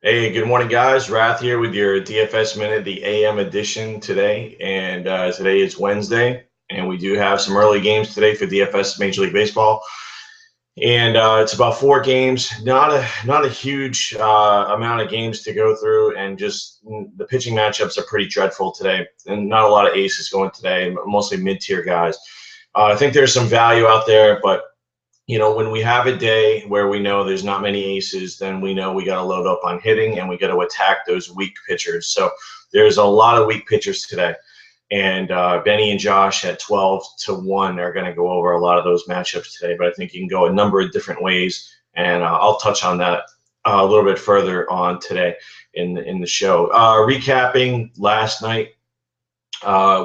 Hey, good morning, guys. Rath here with your DFS Minute, the AM edition today. And today is Wednesday, and we do have some early games today for DFS Major League Baseball. And it's about 4 games, not a huge amount of games to go through, and just the pitching matchups are pretty dreadful today, and not a lot of aces going today, mostly mid-tier guys. I think there's some value out there, but when we have a day where we know there's not many aces, then we know we got to load up on hitting and we got to attack those weak pitchers. So there's a lot of weak pitchers today. And Benny and Josh at 12-1 are going to go over a lot of those matchups today. But I think you can go a number of different ways, and I'll touch on that a little bit further on today in the show. Recapping last night,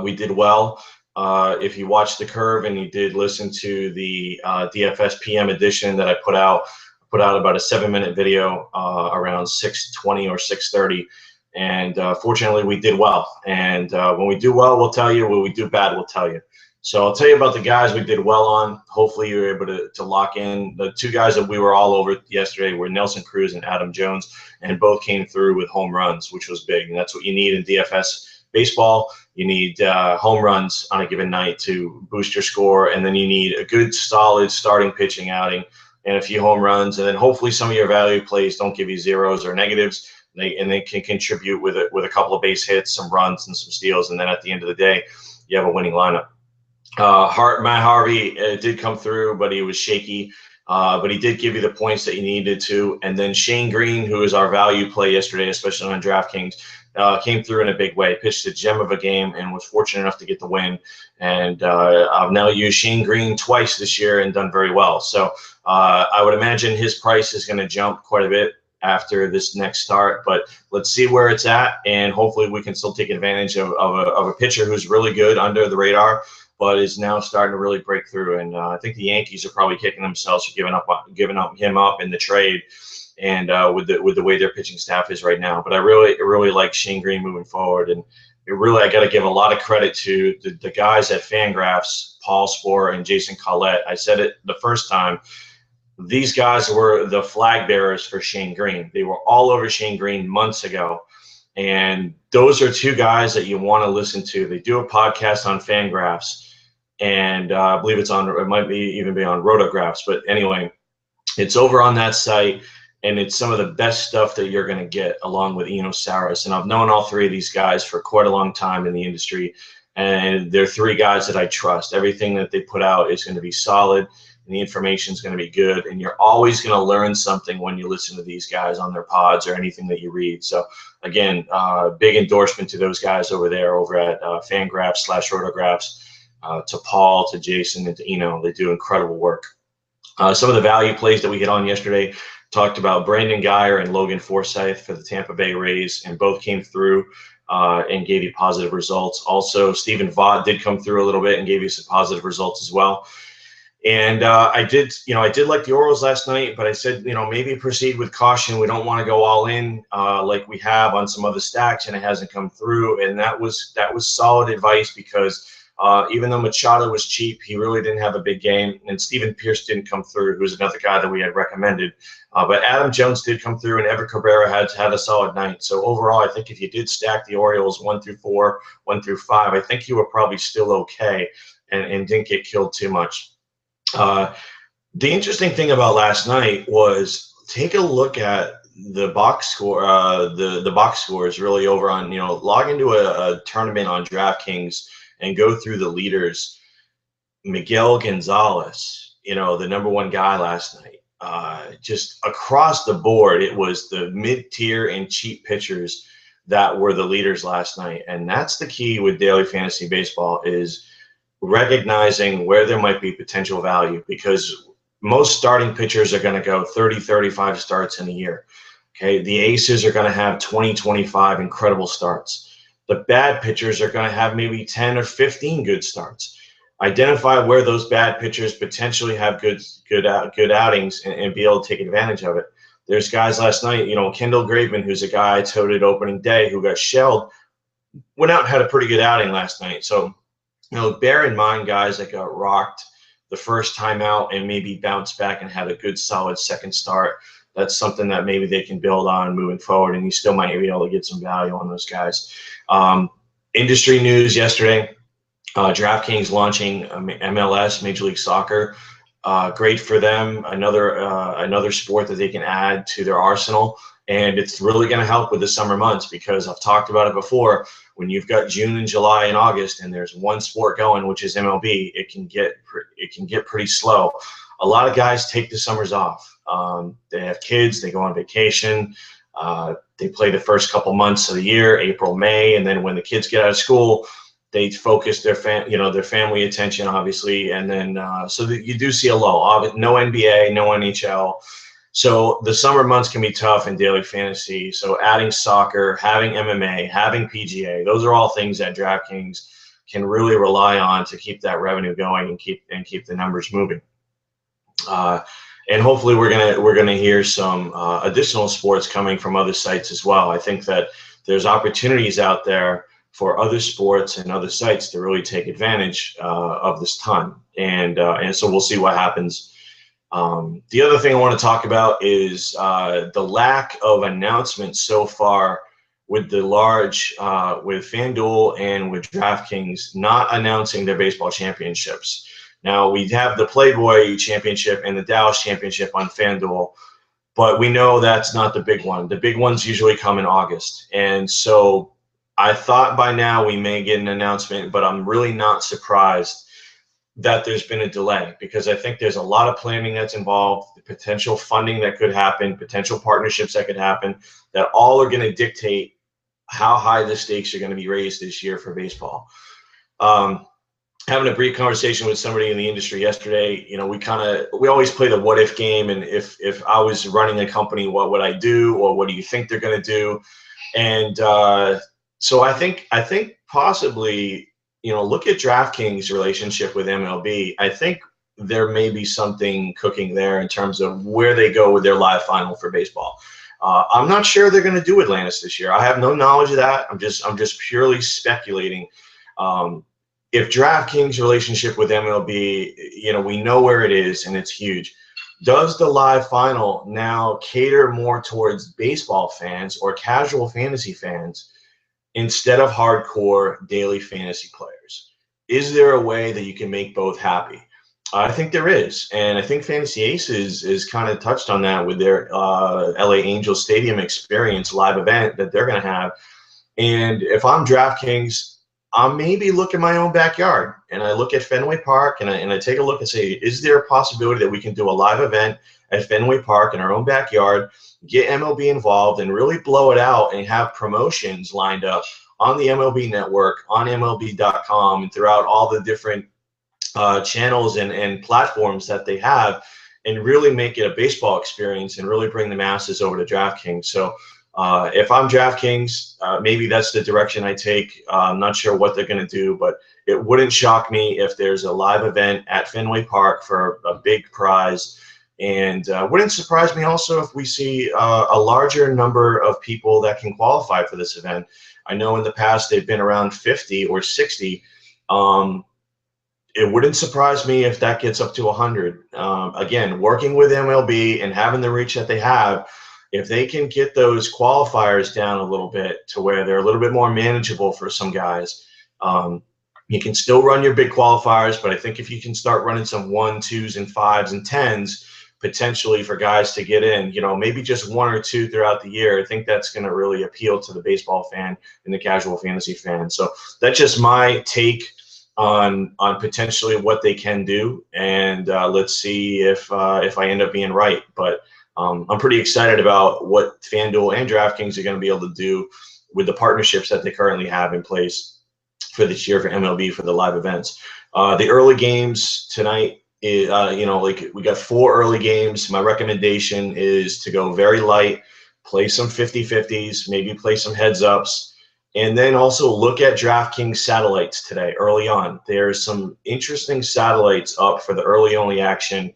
we did well. If you watched the curve and you did listen to the DFS PM edition that I put out about a 7-minute video around 6:20 or 6:30. And fortunately, we did well. And when we do well, we'll tell you. When we do bad, we'll tell you. So I'll tell you about the guys we did well on. Hopefully, you were able to lock in. The two guys that we were all over yesterday were Nelson Cruz and Adam Jones, and both came through with home runs, which was big. And that's what you need in DFS baseball. You need home runs on a given night to boost your score, and then you need a good, solid starting pitching outing and a few home runs, and then hopefully some of your value plays don't give you zeros or negatives, and they can contribute with a couple of base hits, some runs, and some steals, and then at the end of the day, you have a winning lineup. Matt Harvey did come through, but he was shaky. But he did give you the points that you needed to. And then Shane Green, who is our value play yesterday, especially on DraftKings, came through in a big way, pitched a gem of a game, and was fortunate enough to get the win. And I've now used Shane Green twice this year and done very well. So I would imagine his price is going to jump quite a bit after this next start, but let's see where it's at, and hopefully we can still take advantage of a pitcher who's really good under the radar, but is now starting to really break through. And I think the Yankees are probably kicking themselves for giving him up in the trade, and with the way their pitching staff is right now. But I really like Shane Green moving forward, and I got to give a lot of credit to the guys at FanGraphs, Paul Sporer and Jason Collette. I said it the first time. These guys were the flag bearers for Shane Green. They were all over Shane Green months ago. And those are two guys that you want to listen to. They do a podcast on FanGraphs, and I believe it might even be on Rotographs. But anyway, it's over on that site, and it's some of the best stuff that you're going to get, along with Eno Saris. And I've known all three of these guys for quite a long time in the industry, and they're three guys that I trust. Everything that they put out is going to be solid, and the information is going to be good, and you're always going to learn something when you listen to these guys on their pods or anything that you read. So again, big endorsement to those guys over there over at FanGraphs/Rotographs, to Paul, to Jason, and to Eno. They do incredible work. Some of the value plays that we hit on yesterday talked about Brandon Guyer and Logan Forsythe for the Tampa Bay Rays, and both came through and gave you positive results. Also, Stephen Vaught did come through a little bit and gave you some positive results as well. And I did like the Orioles last night, but I said, maybe proceed with caution. We don't want to go all in like we have on some other stacks, and it hasn't come through. And that was solid advice, because even though Machado was cheap, he really didn't have a big game. And Steven Pearce didn't come through, who's another guy that we had recommended. But Adam Jones did come through, and Ever Cabrera had a solid night. So overall, I think if you did stack the Orioles 1-4, 1-5, I think you were probably still okay and didn't get killed too much. The interesting thing about last night was, take a look at the box score. The box score is really over on, log into a tournament on DraftKings and go through the leaders. Miguel Gonzalez, the #1 guy last night. Just across the board, it was the mid-tier and cheap pitchers that were the leaders last night. And that's the key with daily fantasy baseball, is recognizing where there might be potential value, because most starting pitchers are going to go 30, 35 starts in a year. Okay. The aces are going to have 20, 25 incredible starts. The bad pitchers are going to have maybe 10 or 15 good starts. Identify where those bad pitchers potentially have good outings, and be able to take advantage of it. There's guys last night, Kendall Graveman, who's a guy I toted opening day, who got shelled, went out and had a pretty good outing last night. So, bear in mind guys that got rocked the first time out and maybe bounced back and had a good solid second start. that's something that maybe they can build on moving forward, and you still might be able to get some value on those guys. Industry news yesterday, DraftKings launching MLS, Major League Soccer. Great for them. Another sport that they can add to their arsenal. And it's really going to help with the summer months, because I've talked about it before. When you've got June and July and August and there's one sport going, which is MLB, it can get pretty slow. A lot of guys take the summers off. They have kids, they go on vacation, they play the first couple months of the year, April, May, and then when the kids get out of school, they focus their family attention, obviously, and then so that you do see a lull. No NBA, no NHL. So the summer months can be tough in daily fantasy. So adding soccer, having MMA, having PGA, those are all things that DraftKings can really rely on to keep that revenue going and keep the numbers moving. And hopefully we're gonna hear some additional sports coming from other sites as well. I think that there's opportunities out there for other sports and other sites to really take advantage of this time, and so we'll see what happens. The other thing I want to talk about is the lack of announcements so far with the with FanDuel and with DraftKings not announcing their baseball championships. Now, we have the Playboy Championship and the Dallas Championship on FanDuel, but we know that's not the big one. The big ones usually come in August. And so I thought by now we may get an announcement, but I'm really not surprised that there's been a delay, because I think there's a lot of planning that's involved, the potential funding that could happen, potential partnerships that could happen, that all are going to dictate how high the stakes are going to be raised this year for baseball. Having a brief conversation with somebody in the industry yesterday, we always play the what if game, and if I was running a company, what would I do, or what do you think they're going to do? And so I think possibly, look at DraftKings' relationship with MLB. I think there may be something cooking there in terms of where they go with their live final for baseball. I'm not sure they're going to do Atlantis this year. I have no knowledge of that. I'm just purely speculating. If DraftKings' relationship with MLB, we know where it is and it's huge. Does the live final now cater more towards baseball fans or casual fantasy fans instead of hardcore daily fantasy players? Is there a way that you can make both happy? I think there is, and I think Fantasy Aces is kind of touched on that with their LA Angels Stadium Experience live event that they're going to have. And if I'm DraftKings, I'm maybe look at my own backyard, and I look at Fenway Park, and I take a look and say, is there a possibility that we can do a live event at Fenway Park in our own backyard, get MLB involved, and really blow it out and have promotions lined up on the MLB network, on MLB.com, and throughout all the different channels and platforms that they have, and really make it a baseball experience and really bring the masses over to DraftKings. So if I'm DraftKings, maybe that's the direction I take. I'm not sure what they're going to do, but it wouldn't shock me if there's a live event at Fenway Park for a big prize. And wouldn't surprise me also if we see a larger number of people that can qualify for this event. I know in the past they've been around 50 or 60. It wouldn't surprise me if that gets up to 100. Again, working with MLB and having the reach that they have, if they can get those qualifiers down a little bit to where they're a little bit more manageable for some guys, you can still run your big qualifiers, but I think if you can start running some 1s, 2s, and 5s and 10s, potentially for guys to get in, maybe just 1 or 2 throughout the year, I think that's going to really appeal to the baseball fan and the casual fantasy fan. So that's just my take on potentially what they can do, and let's see if I end up being right. But I'm pretty excited about what FanDuel and DraftKings are going to be able to do with the partnerships that they currently have in place for this year for MLB for the live events. The early games tonight, we got 4 early games. My recommendation is to go very light, play some 50-50s, maybe play some heads-ups, and then also look at DraftKings satellites today early on. There's some interesting satellites up for the early-only action.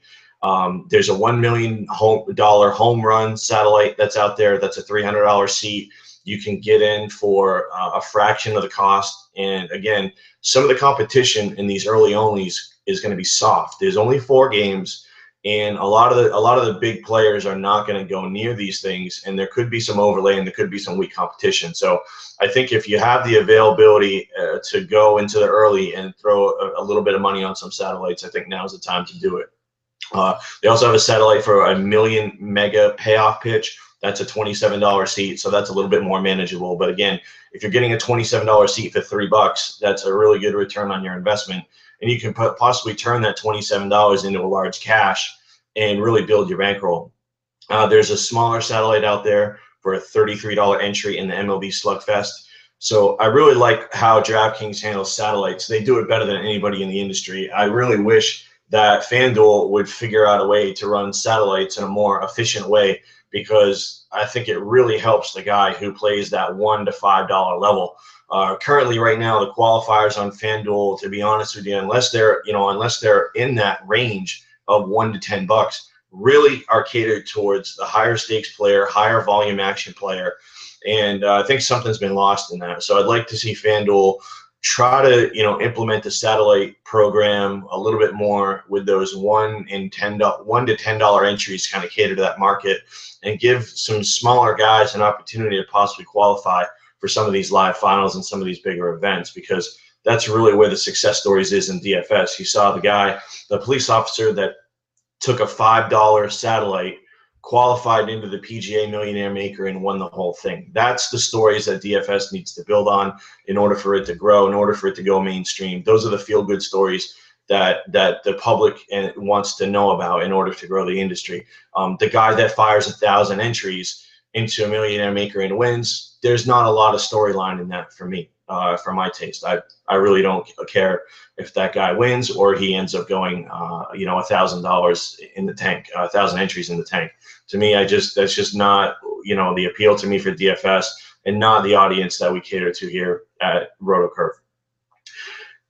There's a $1 million home run satellite that's out there. That's a $300 seat. You can get in for a fraction of the cost. And again, some of the competition in these early onlys is going to be soft. There's only 4 games. And a lot of the big players are not going to go near these things, and there could be some overlay and there could be some weak competition. So I think if you have the availability to go into the early and throw a little bit of money on some satellites, I think now's the time to do it. They also have a satellite for a 1,000,000 mega payoff pitch. That's a $27 seat, so that's a little bit more manageable. But again, if you're getting a $27 seat for $3, that's a really good return on your investment, and you can possibly turn that $27 into a large cash and really build your bankroll. There's a smaller satellite out there for a $33 entry in the MLB Slugfest. So I really like how DraftKings handles satellites. They do it better than anybody in the industry. I really wish that FanDuel would figure out a way to run satellites in a more efficient way, because I think it really helps the guy who plays that $1 to $5 level. Currently, right now, the qualifiers on FanDuel, to be honest with you, unless they're in that range of $1 to $10, really are catered towards the higher stakes player, higher volume action player, and I think something's been lost in that. So I'd like to see FanDuel try to implement the satellite program a little bit more with those $1 to $10 entries, kind of cater to that market, and give some smaller guys an opportunity to possibly qualify for some of these live finals and some of these bigger events, because that's really where the success stories is in DFS. You saw the police officer that took a $5 satellite, qualified into the PGA Millionaire Maker, and won the whole thing. That's the stories that DFS needs to build on in order for it to grow, in order for it to go mainstream. Those are the feel-good stories that the public wants to know about in order to grow the industry. The guy that fires 1,000 entries into a Millionaire Maker and wins, there's not a lot of storyline in that for me, for my taste. I really don't care if that guy wins or he ends up going, $1,000 in the tank, 1,000 entries in the tank. To me, that's just not, the appeal to me for DFS, and not the audience that we cater to here at RotoCurve.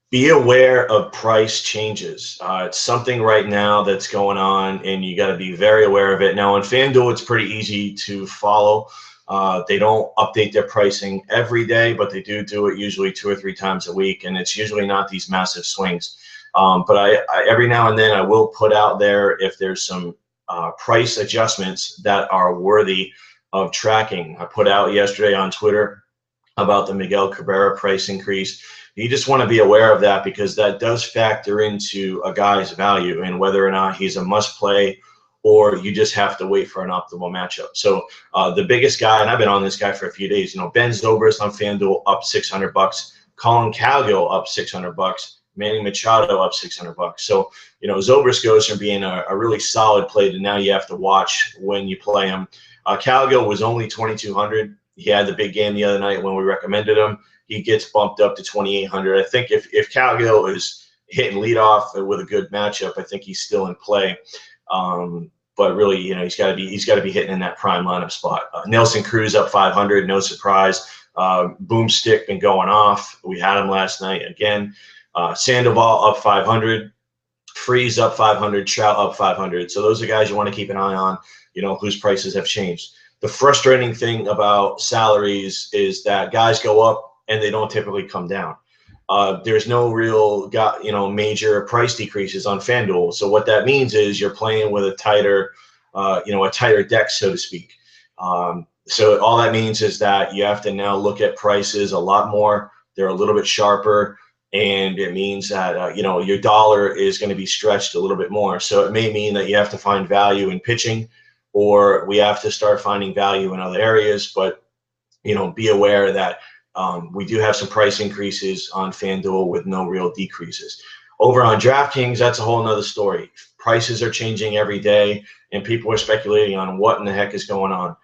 Be aware of price changes. It's something right now that's going on, and you got to be very aware of it. Now, on FanDuel, it's pretty easy to follow. They don't update their pricing every day, but they do it usually 2 or 3 times a week, and it's usually not these massive swings. But I every now and then I will put out there if there's some price adjustments that are worthy of tracking. I put out yesterday on Twitter about the Miguel Cabrera price increase. You just want to be aware of that, because that does factor into a guy's value and whether or not he's a must play, or you just have to wait for an optimal matchup. So the biggest guy, and I've been on this guy for a few days, Ben Zobrist on FanDuel up $600, Colin Cowgill up $600, Manny Machado up $600. So Zobrist goes from being a really solid play to now you have to watch when you play him. Cowgill was only $2,200. He had the big game the other night when we recommended him. He gets bumped up to $2,800. I think if Cowgill is hitting leadoff with a good matchup, I think he's still in play. But really, he's got to be hitting in that prime lineup spot. Nelson Cruz up 500, no surprise. Boomstick been going off. We had him last night again. Sandoval up 500. Freeze up 500. Trout up 500. So those are guys you want to keep an eye on, whose prices have changed. The frustrating thing about salaries is that guys go up and they don't typically come down. There's no real major price decreases on FanDuel. So what that means is you're playing with a tighter deck, so to speak. So all that means is that you have to now look at prices a lot more. They're a little bit sharper, and it means that your dollar is going to be stretched a little bit more. So it may mean that you have to find value in pitching, or we have to start finding value in other areas. But be aware that we do have some price increases on FanDuel with no real decreases. Over on DraftKings, that's a whole nother story. Prices are changing every day, and people are speculating on what in the heck is going on.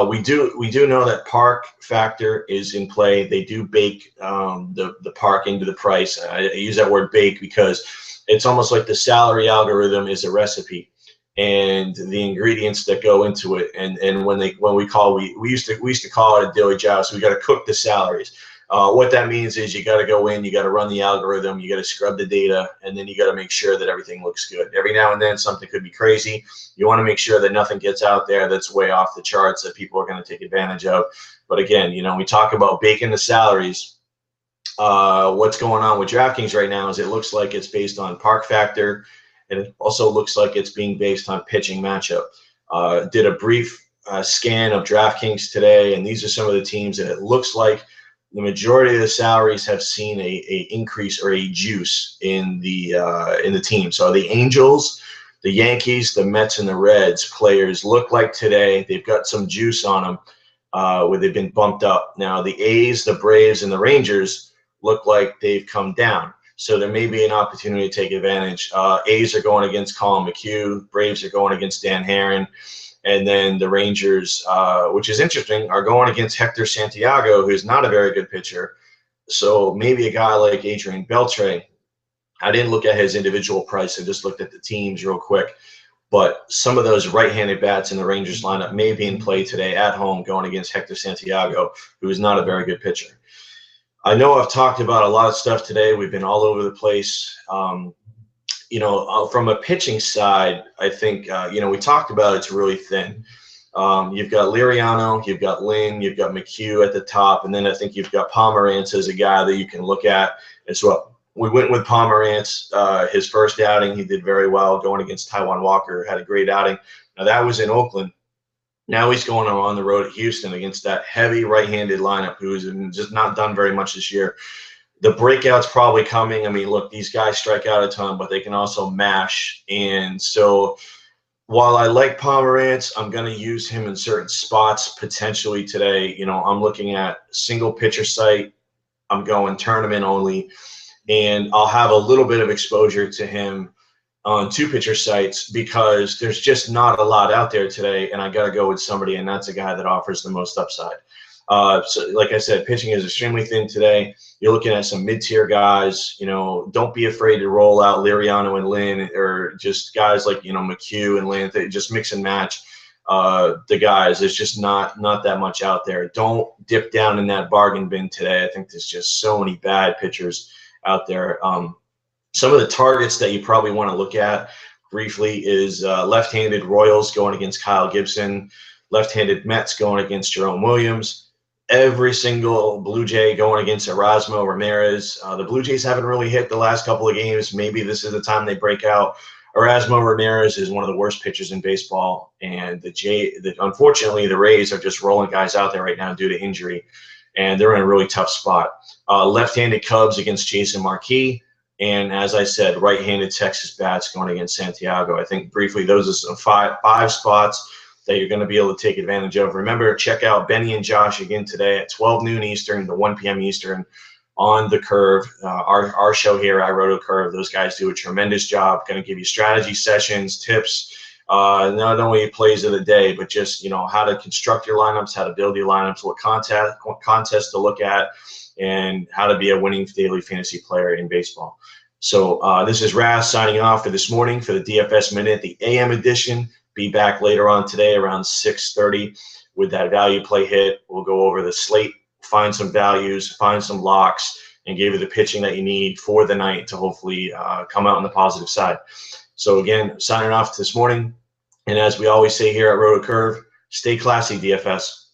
We do know that park factor is in play. They do bake the park into the price. I use that word bake because it's almost like the salary algorithm is a recipe, and the ingredients that go into it. And we used to call it a daily job. So we got to cook the salaries. What that means is you got to go in, you got to run the algorithm, you got to scrub the data, and then you got to make sure that everything looks good. Every now and then something could be crazy. You want to make sure that nothing gets out there that's way off the charts that people are going to take advantage of. But again, we talk about baking the salaries. What's going on with DraftKings right now is it looks like it's based on park factor and it also looks like it's being based on pitching matchup. Did a brief scan of DraftKings today, and these are some of the teams that it looks like the majority of the salaries have seen a increase or a juice in the team. So the Angels, the Yankees, the Mets, and the Reds players look like today they've got some juice on them where they've been bumped up. Now the A's, the Braves, and the Rangers look like they've come down. So there may be an opportunity to take advantage. A's are going against Colin McHugh. Braves are going against Dan Herron. And then the Rangers, which is interesting, are going against Hector Santiago, who's not a very good pitcher. So maybe a guy like Adrian Beltre. I didn't look at his individual price. I just looked at the teams real quick. But some of those right-handed bats in the Rangers lineup may be in play today at home going against Hector Santiago, who is not a very good pitcher. I know I've talked about a lot of stuff today. We've been all over the place. From a pitching side, I think, we talked about it's really thin. You've got Liriano, you've got Lynn, you've got McHugh at the top, and then I think you've got Pomerantz as a guy that you can look at as well. We went with Pomerantz. His first outing, he did very well going against Taijuan Walker, had a great outing. Now, that was in Oakland. Now he's going on the road at Houston against that heavy right-handed lineup who's just not done very much this year. The breakout's probably coming. I mean, look, these guys strike out a ton, but they can also mash. And so while I like Pomerantz, I'm going to use him in certain spots potentially today. I'm looking at single pitcher site. I'm going tournament only. And I'll have a little bit of exposure to him on two pitcher sites because there's just not a lot out there today. And I got to go with somebody, and that's a guy that offers the most upside. So like I said, pitching is extremely thin today. You're looking at some mid-tier guys. Don't be afraid to roll out Liriano and Lynn, or just guys like, McHugh and Lynn. They just mix and match the guys. There's just not that much out there. Don't dip down in that bargain bin today. I think there's just so many bad pitchers out there. Some of the targets that you probably want to look at briefly is left-handed Royals going against Kyle Gibson, left-handed Mets going against Jerome Williams, every single Blue Jay going against Erasmo Ramirez. The Blue Jays haven't really hit the last couple of games. Maybe this is the time they break out. Erasmo Ramirez is one of the worst pitchers in baseball, and unfortunately the Rays are just rolling guys out there right now due to injury, and they're in a really tough spot. Left-handed Cubs against Jason Marquis, and as I said, right-handed Texas bats going against Santiago. I think briefly those are some five spots that you're going to be able to take advantage of. Remember, check out Benny and Josh again today at 12 noon Eastern to 1 p.m. Eastern on The Curve. Our show here, I Wrote a Curve. Those guys do a tremendous job. Going to give you strategy sessions, tips, not only plays of the day, but just, how to construct your lineups, how to build your lineups, what contests to look at, and how to be a winning daily fantasy player in baseball. So this is Rath signing off for this morning for the DFS Minute, the AM edition. Be back later on today around 6:30 with that value play hit. We'll go over the slate, find some values, find some locks, and give you the pitching that you need for the night to hopefully come out on the positive side. So again, signing off this morning. And as we always say here at Wrote a Curve, stay classy, DFS.